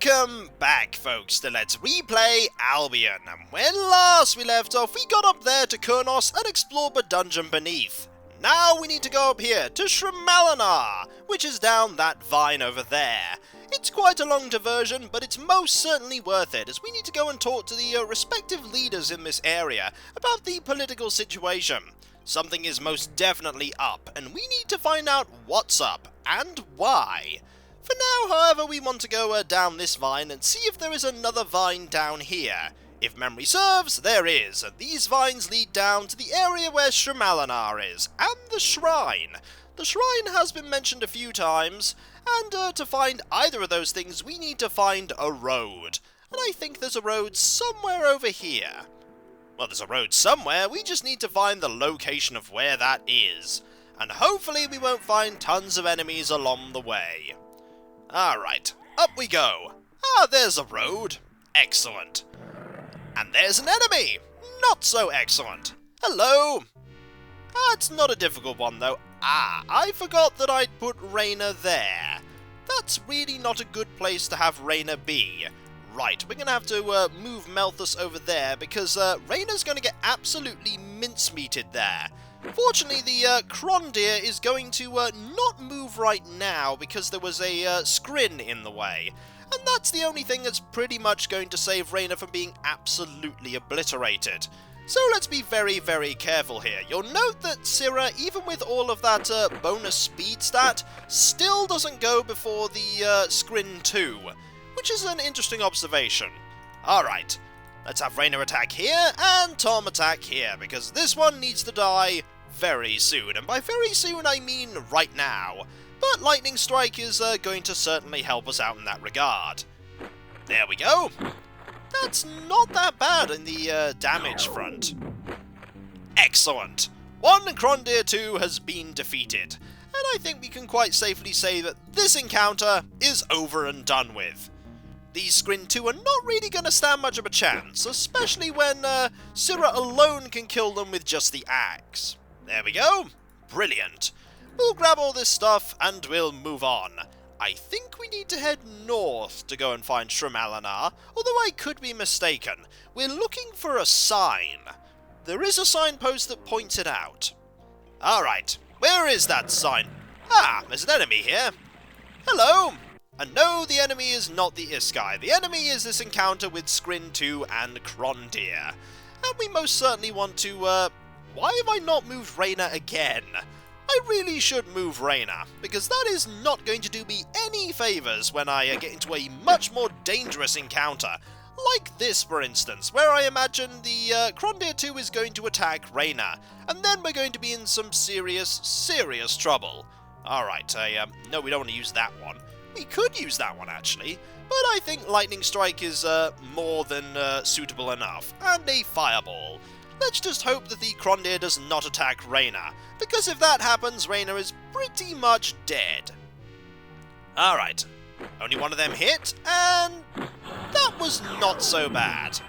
Welcome back, folks, to Let's Replay Albion, and when last we left off, we got up there to Kurnos and explored the dungeon beneath. Now we need to go up here to Srimalinar, which is down that vine over there. It's quite a long diversion, but it's most certainly worth it, as we need to go and talk to the respective leaders in this area about the political situation. Something is most definitely up, and we need to find out what's up, and why. For now, however, we want to go down this vine and see if there is another vine down here. If memory serves, there is, and these vines lead down to the area where Srimalinar is, and the shrine. The shrine has been mentioned a few times, and to find either of those things, we need to find a road. And I think there's a road somewhere over here. Well, there's a road somewhere, we just need to find the location of where that is. And hopefully we won't find tons of enemies along the way. Alright, up we go. Ah, there's a road. Excellent. And there's an enemy. Not so excellent. Hello. Ah, it's not a difficult one though. Ah, I forgot that I'd put Raina there. That's really not a good place to have Raina be. Right, we're going to have to move Malthus over there because Raina's going to get absolutely mincemeated there. Fortunately, the Krondir is going to not move right now because there was a scrin in the way. And that's the only thing that's pretty much going to save Raina from being absolutely obliterated. So let's be very, very careful here. You'll note that Syrah, even with all of that bonus speed stat, still doesn't go before the scrin 2, which is an interesting observation. Alright, let's have Raina attack here and Tom attack here, because this one needs to die very soon, and by very soon I mean right now. But Lightning Strike is going to certainly help us out in that regard. There we go. That's not that bad in the damage front. Excellent. One Krondir 2 has been defeated, and I think we can quite safely say that this encounter is over and done with. These Scrin 2 are not really going to stand much of a chance, especially when Syrah alone can kill them with just the axe. There we go. Brilliant. We'll grab all this stuff and we'll move on. I think we need to head north to go and find Srimalinar, although I could be mistaken. We're looking for a sign. There is a signpost that points it out. Alright, where is that sign? Ah, there's an enemy here. Hello! And no, the enemy is not the Iskai. The enemy is this encounter with Scrin 2 and Krondir. And we most certainly want to, why have I not moved Raina again? I really should move Raina, because that is not going to do me any favours when I get into a much more dangerous encounter, like this for instance, where I imagine the Krondir 2 is going to attack Raina, and then we're going to be in some serious trouble. Alright, no, we don't want to use that one. We could use that one actually, but I think Lightning Strike is more than suitable enough, and a Fireball. Let's just hope that the Krondir does not attack Raina, because if that happens, Raina is pretty much dead. Alright, only one of them hit, and that was not so bad.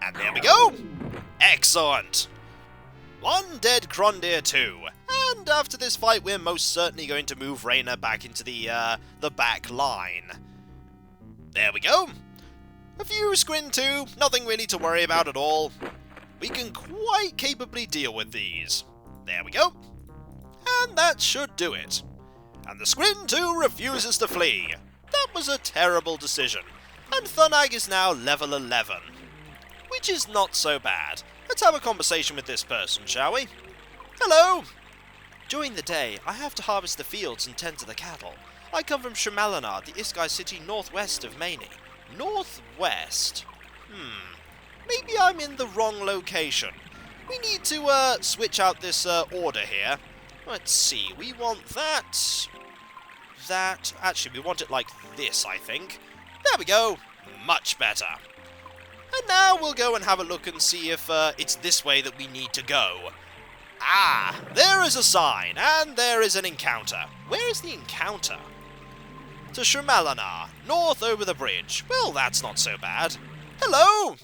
And there we go! Excellent! One dead Krondir 2, and after this fight we're most certainly going to move Raina back into the back line. There we go! A few Scrin 2, nothing really to worry about at all. We can quite capably deal with these. There we go. And that should do it. And the Scrin 2 refuses to flee. That was a terrible decision. And Thunag is now level 11. Which is not so bad. Let's have a conversation with this person, shall we? Hello! During the day, I have to harvest the fields and tend to the cattle. I come from Srimalinar, the Iskai city northwest of Mani. Northwest? Maybe I'm in the wrong location. We need to switch out this order here. Let's see, we want that. Actually, we want it like this, I think. There we go. Much better. And now we'll go and have a look and see if it's this way that we need to go. Ah, there is a sign, and there is an encounter. Where is the encounter? To Srimalinar, north over the bridge. Well, that's not so bad. Hello!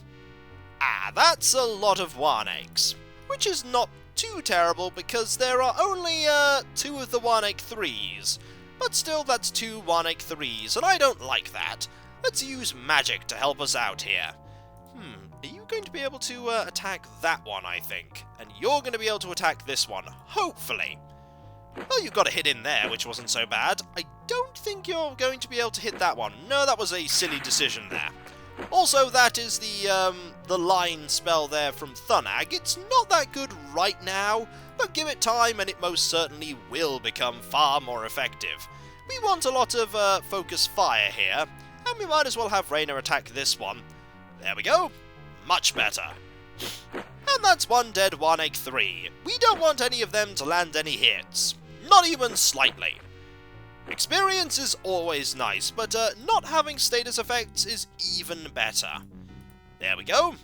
Ah, that's a lot of Warnakes, which is not too terrible because there are only 2 of the Warnake 3s. But still, that's 2 1-8 3s, and I don't like that. Let's use magic to help us out here. Are you going to be able to attack that one, I think? And you're going to be able to attack this one, hopefully. Well, you got a hit in there, which wasn't so bad. I don't think you're going to be able to hit that one. No, that was a silly decision there. Also, that is the line spell there from Thunag. It's not that good right now, but give it time and it most certainly will become far more effective. We want a lot of focus fire here, and we might as well have Raynor attack this one. There we go. Much better. And that's 1 dead 1-8 3. We don't want any of them to land any hits. Not even slightly. Experience is always nice, but not having status effects is even better. There we go.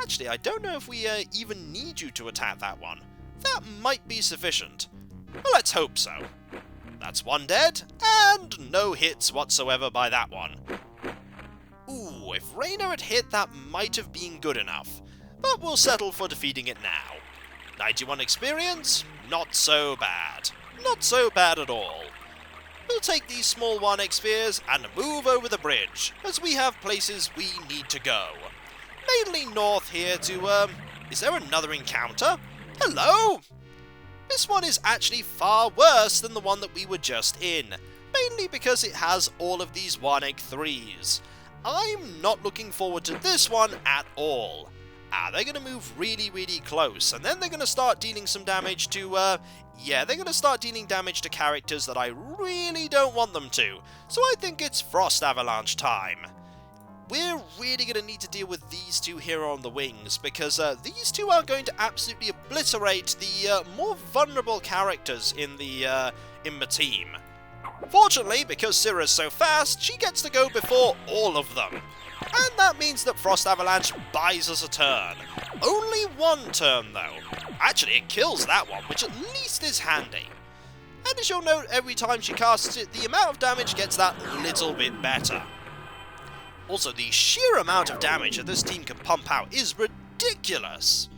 Actually, I don't know if we even need you to attack that one. That might be sufficient. Well, let's hope so. That's 1 dead, and no hits whatsoever by that one. Ooh, if Raynor had hit, that might have been good enough. But we'll settle for defeating it now. 91 experience? Not so bad. Not so bad at all. We'll take these small 1-8 spheres and move over the bridge, as we have places we need to go. Mainly north here to, is there another encounter? Hello? This one is actually far worse than the one that we were just in, mainly because it has all of these 1-8 3s. I'm not looking forward to this one at all. They're going to move really, really close, and then they're going to start dealing some damage to, they're going to start dealing damage to characters that I really don't want them to, so I think it's Frost Avalanche time. We're really going to need to deal with these two here on the wings, because these two are going to absolutely obliterate the more vulnerable characters in the team. Fortunately, because Syrah's so fast, she gets to go before all of them. And that means that Frost Avalanche buys us a turn. Only 1 turn, though. Actually, it kills that one, which at least is handy. And as you'll note, every time she casts it, the amount of damage gets that little bit better. Also, the sheer amount of damage that this team can pump out is ridiculous.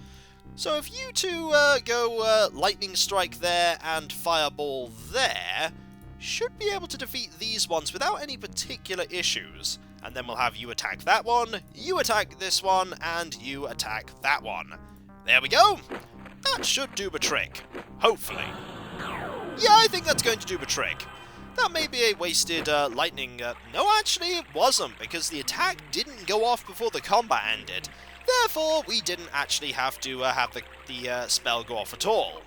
So if you two go Lightning Strike there and Fireball there, should be able to defeat these ones without any particular issues. And then we'll have you attack that one, you attack this one, and you attack that one. There we go! That should do the trick. Hopefully. Yeah, I think that's going to do the trick. That may be a wasted lightning... no, actually it wasn't, because the attack didn't go off before the combat ended. Therefore, we didn't actually have to have the spell go off at all.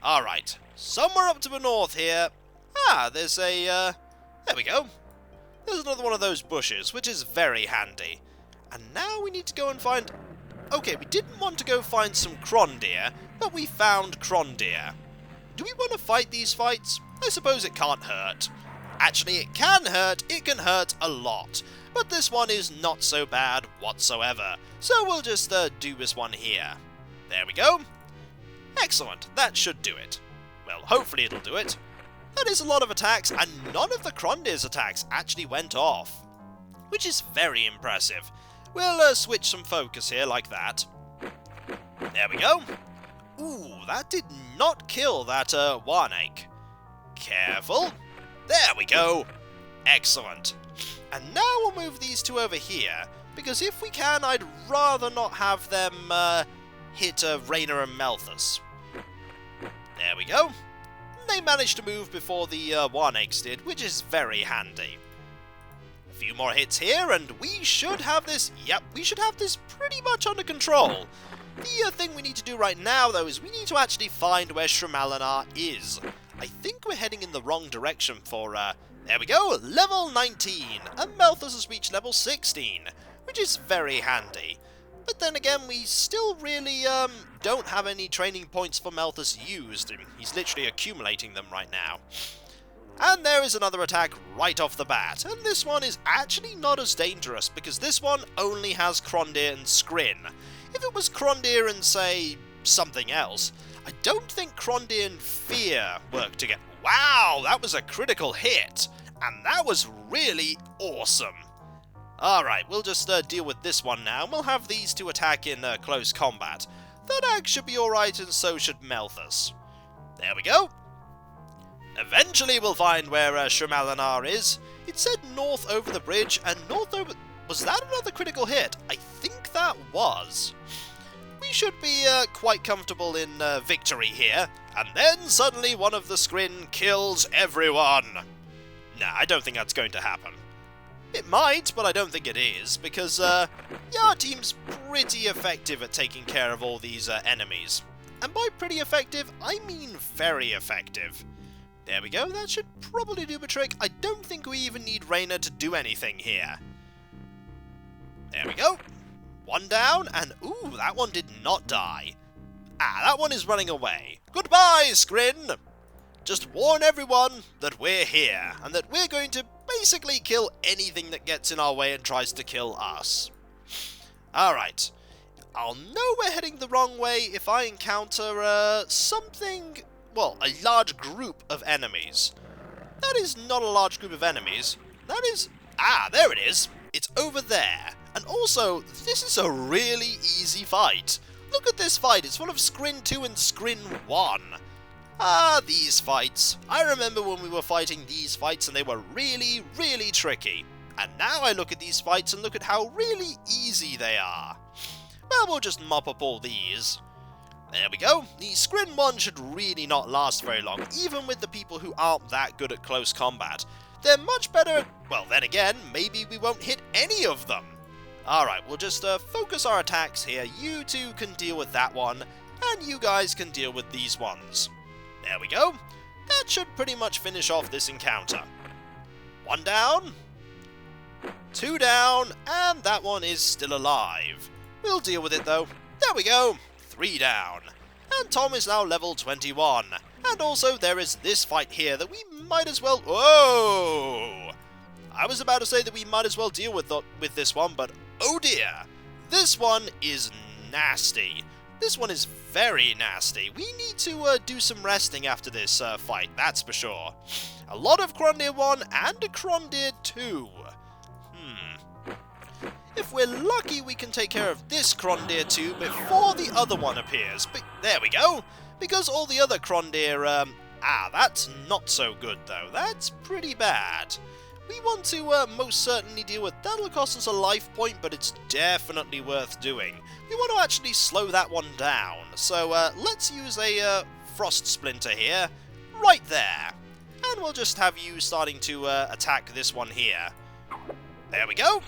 Alright, somewhere up to the north here... there's a, there we go. There's another one of those bushes, which is very handy. And now we need to go and find... Okay, we didn't want to go find some Crondeer, but we found Crondeer. Do we want to fight these fights? I suppose it can't hurt. Actually, it can hurt a lot. But this one is not so bad whatsoever. So we'll just do this one here. There we go. Excellent, that should do it. Well, hopefully it'll do it. That is a lot of attacks, and none of the Crondeer's attacks actually went off, which is very impressive. We'll switch some focus here like that. There we go. Ooh, that did not kill that Warnake. Careful. There we go. Excellent. And now we'll move these two over here, because if we can, I'd rather not have them hit Raynor and Malthus. There we go. They managed to move before the Warnakes did, which is very handy. A few more hits here, and we should have this... Yep, we should have this pretty much under control. The thing we need to do right now, though, is we need to actually find where Srimalinar is. I think we're heading in the wrong direction for... there we go, level 19, and Malthus has reached level 16, which is very handy. But then again, we still really don't have any training points for Malthus used. He's literally accumulating them right now. And there is another attack right off the bat, and this one is actually not as dangerous, because this one only has Crondeer and Skrin. If it was Crondeer and, say, something else, I don't think Crondeer and Fear work together. Wow, that was a critical hit, and that was really awesome. Alright, we'll just deal with this one now, and we'll have these two attack in close combat. Thunag should be alright, and so should Malthus. There we go. Eventually we'll find where Srimalinar is. It said north over the bridge, and north over... Was that another critical hit? I think that was. We should be quite comfortable in victory here. And then suddenly one of the Skrin kills everyone. Nah, I don't think that's going to happen. It might, but I don't think it is, because yeah, our team's pretty effective at taking care of all these enemies. And by pretty effective, I mean very effective. There we go, that should probably do the trick. I don't think we even need Raina to do anything here. There we go. One down, and ooh, that one did not die. Ah, that one is running away. Goodbye, Skrin! Just warn everyone that we're here, and that we're going to basically kill anything that gets in our way and tries to kill us. Alright. I'll know we're heading the wrong way if I encounter, something... Well, a large group of enemies. That is not a large group of enemies. That is... Ah, there it is! It's over there. And also, this is a really easy fight. Look at this fight, it's full of Skrin 2 and Skrin 1. Ah, these fights. I remember when we were fighting these fights and they were really, really tricky. And now I look at these fights and look at how really easy they are. Well, we'll just mop up all these. There we go. The Skrin 1 should really not last very long, even with the people who aren't that good at close combat. They're much better at... Well, then again, maybe we won't hit any of them. Alright, we'll just focus our attacks here. You two can deal with that one, and you guys can deal with these ones. There we go. That should pretty much finish off this encounter. One down. Two down, and that one is still alive. We'll deal with it though. There we go. 3 down. And Tom is now level 21. And also there is this fight here that we might as well... Whoa! I was about to say that we might as well deal with this one, but oh dear. This one is nasty. This one is very nasty. We need to do some resting after this fight, that's for sure. A lot of Krondir 1 and a Krondir 2. If we're lucky, we can take care of this Krondir 2 before the other one appears. But there we go. Because all the other Krondir, that's not so good though. That's pretty bad. We want to most certainly deal with... That'll cost us a life point, but it's definitely worth doing. We want to actually slow that one down. So let's use a Frost Splinter here, right there. And we'll just have you starting to attack this one here. There we go.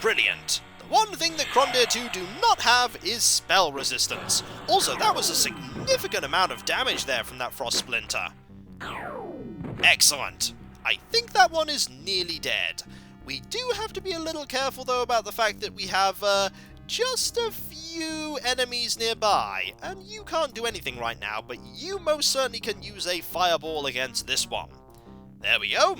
Brilliant. The one thing that Krondir 2 do not have is spell resistance. Also, that was a significant amount of damage there from that Frost Splinter. Excellent. I think that one is nearly dead. We do have to be a little careful though about the fact that we have just a few enemies nearby. And you can't do anything right now, but you most certainly can use a fireball against this one. There we go.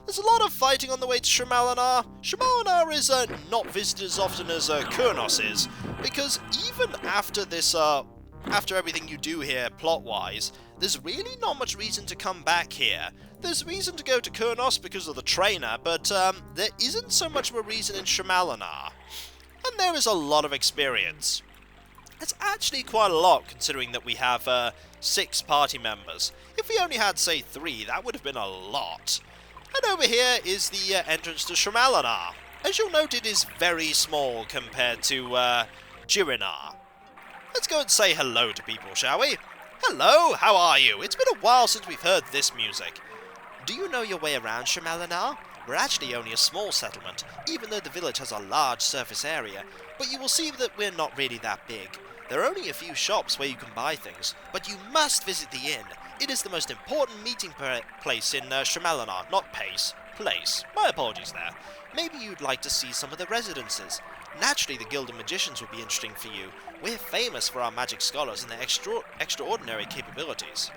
There's a lot of fighting on the way to Srimalinar. Srimalinar is not visited as often as Kurnos is, because even after this, after everything you do here plot-wise, there's really not much reason to come back here. There's reason to go to Kurnos because of the trainer, but there isn't so much of a reason in Srimalinar. And there is a lot of experience. It's actually quite a lot, considering that we have 6 party members. If we only had, say, 3, that would have been a lot. And over here is the entrance to Srimalinar. As you'll note, it is very small compared to Jirinar. Let's go and say hello to people, shall we? Hello, how are you? It's been a while since we've heard this music. Do you know your way around Srimalinar? We're actually only a small settlement, even though the village has a large surface area, but you will see that we're not really that big. There are only a few shops where you can buy things, but you must visit the inn. It is the most important meeting place in Srimalinar, not place. My apologies there. Maybe you'd like to see some of the residences. Naturally, the Guild of Magicians would be interesting for you. We're famous for our magic scholars and their extraordinary capabilities.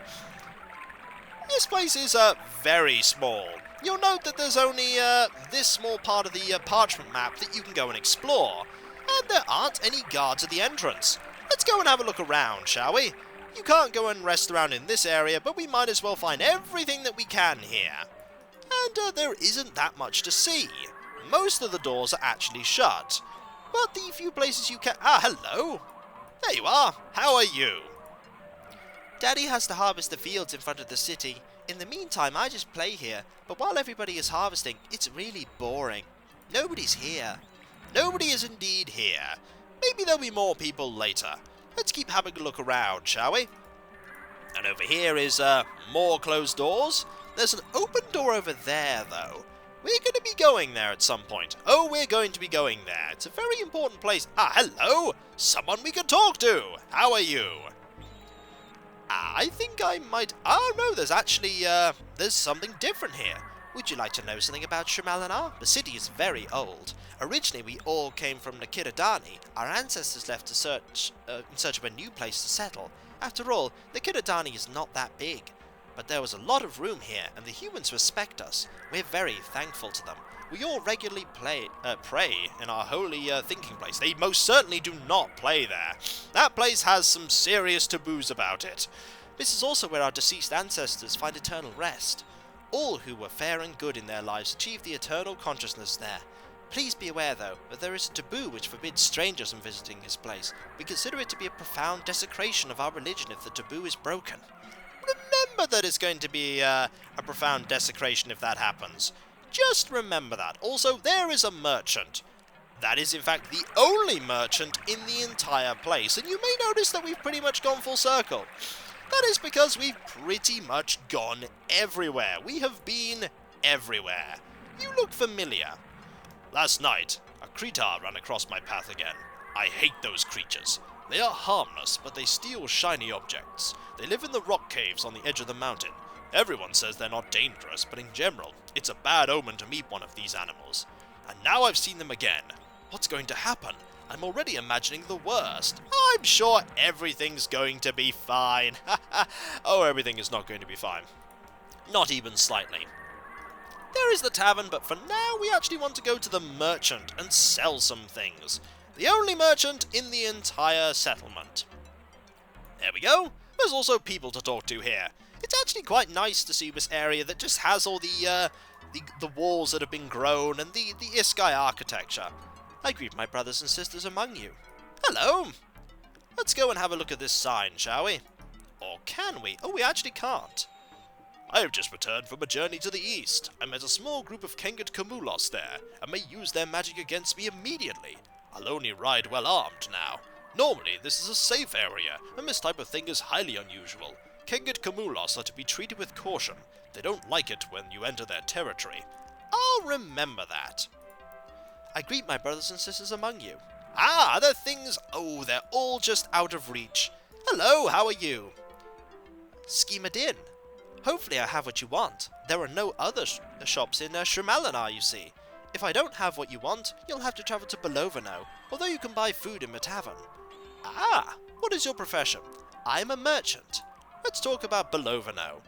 This place is very small. You'll note that there's only this small part of the parchment map that you can go and explore. And there aren't any guards at the entrance. Let's go and have a look around, shall we? You can't go and rest around in this area, but we might as well find everything that we can here. And there isn't that much to see. Most of the doors are actually shut. But the few places you can... Ah, hello! There you are. How are you? Daddy has to harvest the fields in front of the city. In the meantime, I just play here, but while everybody is harvesting, it's really boring. Nobody's here. Nobody is indeed here. Maybe there'll be more people later. Let's keep having a look around, shall we? And over here is more closed doors. There's an open door over there, though. We're going to be going there at some point. Oh, we're going to be going there. It's a very important place. Ah, hello! Someone we can talk to! How are you? I think I might... Oh, no, there's actually, there's something different here. Would you like to know something about Srimalinar? The city is very old. Originally, we all came from Nakidadani. Our ancestors left to in search of a new place to settle. After all, Nakidadani is not that big. But there was a lot of room here, and the humans respect us. We're very thankful to them. We all regularly pray in our holy thinking place. They most certainly do not play there. That place has some serious taboos about it. This is also where our deceased ancestors find eternal rest. All who were fair and good in their lives achieve the eternal consciousness there. Please be aware, though, that there is a taboo which forbids strangers from visiting his place. We consider it to be a profound desecration of our religion if the taboo is broken. Remember that it's going to be a profound desecration if that happens. Just remember that. Also, there is a merchant. That is, in fact, the only merchant in the entire place, and you may notice that we've pretty much gone full circle. That is because we've pretty much gone everywhere. We have been everywhere. You look familiar. Last night, a Cretar ran across my path again. I hate those creatures. They are harmless, but they steal shiny objects. They live in the rock caves on the edge of the mountain. Everyone says they're not dangerous, but in general, it's a bad omen to meet one of these animals. And now I've seen them again. What's going to happen? I'm already imagining the worst. I'm sure everything's going to be fine. Oh, everything is not going to be fine. Not even slightly. There is the tavern, but for now we actually want to go to the merchant and sell some things. The only merchant in the entire settlement. There we go. There's also people to talk to here. It's actually quite nice to see this area that just has all the walls that have been grown and the Iskai architecture. I greet my brothers and sisters among you. Hello! Let's go and have a look at this sign, shall we? Or can we? Oh, we actually can't. I have just returned from a journey to the east. I met a small group of Kenget Kamulos there, and may use their magic against me immediately. I'll only ride well armed now. Normally, this is a safe area, and this type of thing is highly unusual. Kenget Kamulos are to be treated with caution. They don't like it when you enter their territory. I'll remember that. I greet my brothers and sisters among you. Ah, other things. Oh, they're all just out of reach. Hello, how are you? Schema Din. Hopefully I have what you want. There are no other shops in Srimalinar, you see. If I don't have what you want, you'll have to travel to Belovano, although you can buy food in the tavern. Ah, what is your profession? I'm a merchant. Let's talk about Belovano.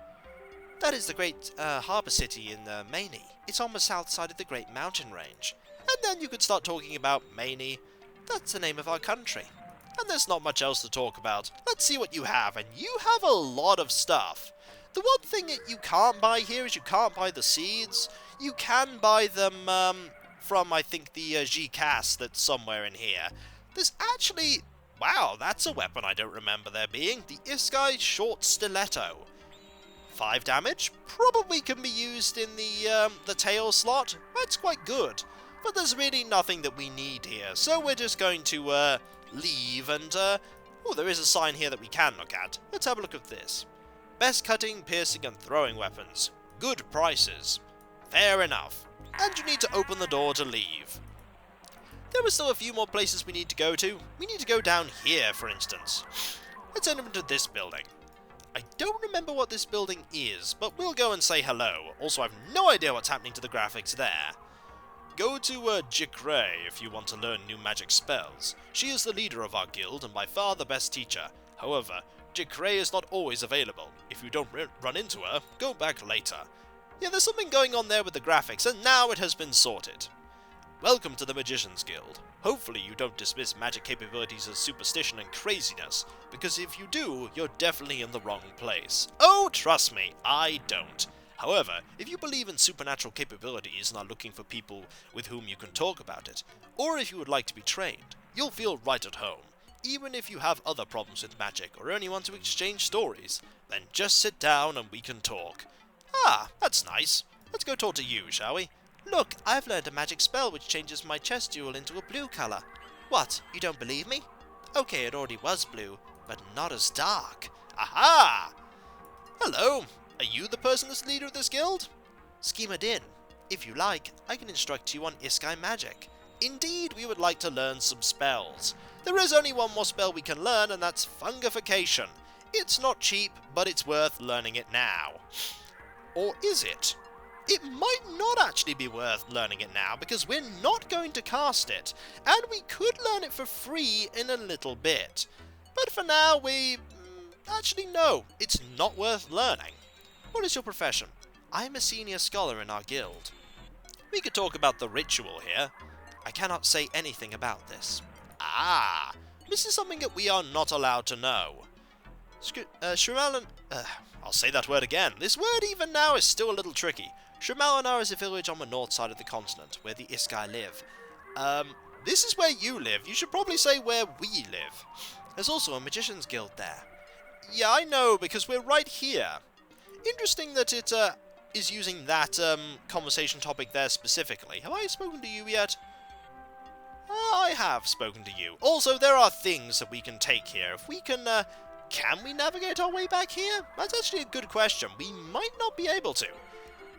That is the great harbour city in Maine. It's on the south side of the Great Mountain Range. And then you could start talking about Maine. That's the name of our country. And there's not much else to talk about. Let's see what you have, and you have a lot of stuff. The one thing that you can't buy here is you can't buy the seeds. You can buy them from, I think, the G-Cast that's somewhere in here. There's actually... Wow, that's a weapon I don't remember there being. The Iskai Short Stiletto. 5 damage. Probably can be used in the tail slot. That's quite good. But there's really nothing that we need here. So we're just going to leave and... Oh, there is a sign here that we can look at. Let's have a look at this. Best cutting, piercing and throwing weapons. Good prices. Fair enough. And you need to open the door to leave. There are still a few more places we need to go to. We need to go down here, for instance. Let's enter into this building. I don't remember what this building is, but we'll go and say hello. Also, I have no idea what's happening to the graphics there. Go to Jikre if you want to learn new magic spells. She is the leader of our guild and by far the best teacher. However, Jikre is not always available. If you don't run into her, go back later. Yeah, there's something going on there with the graphics, and now it has been sorted. Welcome to the Magician's Guild. Hopefully you don't dismiss magic capabilities as superstition and craziness, because if you do, you're definitely in the wrong place. Oh, trust me, I don't. However, if you believe in supernatural capabilities and are looking for people with whom you can talk about it, or if you would like to be trained, you'll feel right at home. Even if you have other problems with magic or only want to exchange stories, then just sit down and we can talk. Ah, that's nice. Let's go talk to you, shall we? Look, I've learned a magic spell which changes my chest jewel into a blue colour. What, you don't believe me? Okay, it already was blue, but not as dark. Aha! Hello, are you the person that's leader of this guild? Schema Din. If you like, I can instruct you on Iskai magic. Indeed, we would like to learn some spells. There is only one more spell we can learn, and that's fungification. It's not cheap, but it's worth learning it now. Or is it? It might not actually be worth learning it now, because we're not going to cast it, and we could learn it for free in a little bit. But for now, actually no, it's not worth learning. What is your profession? I'm a senior scholar in our guild. We could talk about the ritual here. I cannot say anything about this. Ah, this is something that we are not allowed to know. Srimalinar... I'll say that word again. This word even now is still a little tricky. Srimalinar is a village on the north side of the continent, where the Iskai live. This is where you live. You should probably say where we live. There's also a magician's guild there. Yeah, I know, because we're right here. Interesting that it is using that conversation topic there specifically. Have I spoken to you yet? I have spoken to you. Also, there are things that we can take here. If we can we navigate our way back here? That's actually a good question. We might not be able to.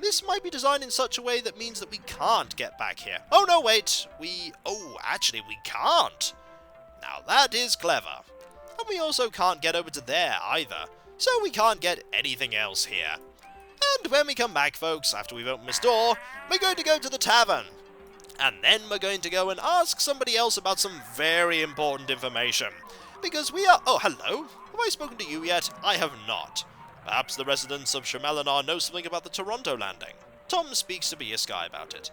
This might be designed in such a way that means that we can't get back here. Oh, no, wait. Actually, we can't. Now, that is clever. And we also can't get over to there either. So we can't get anything else here. And when we come back, folks, after we've opened this door, we're going to go to the tavern. And then we're going to go and ask somebody else about some very important information. Because we are... Oh, hello. Have I spoken to you yet? I have not. Perhaps the residents of Srimalinar know something about the Toronto landing. Tom speaks to Iskai about it.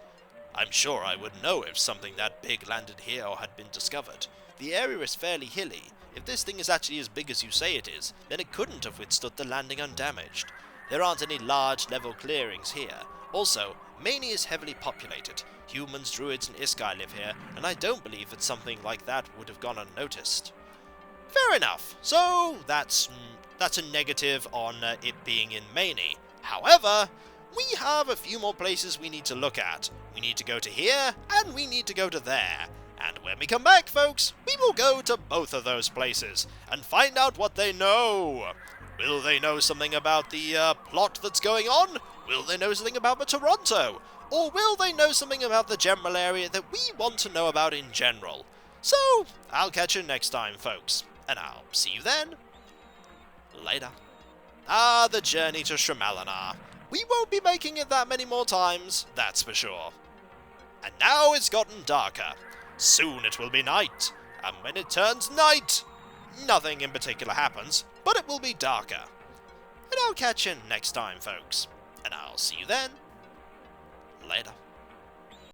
I'm sure I would know if something that big landed here or had been discovered. The area is fairly hilly. If this thing is actually as big as you say it is, then it couldn't have withstood the landing undamaged. There aren't any large level clearings here. Also, Mani is heavily populated. Humans, druids, and Iskai live here, and I don't believe that something like that would have gone unnoticed. Fair enough. So, that's a negative on it being in Mani. However, we have a few more places we need to look at. We need to go to here, and we need to go to there. And when we come back, folks, we will go to both of those places and find out what they know. Will they know something about the plot that's going on? Will they know something about the Toronto? Or will they know something about the general area that we want to know about in general? So, I'll catch you next time, folks. And I'll see you then. Later. Ah, the journey to Srimalinar. We won't be making it that many more times, that's for sure. And now it's gotten darker. Soon it will be night. And when it turns night, nothing in particular happens, but it will be darker. And I'll catch you next time, folks. And I'll see you then. Later.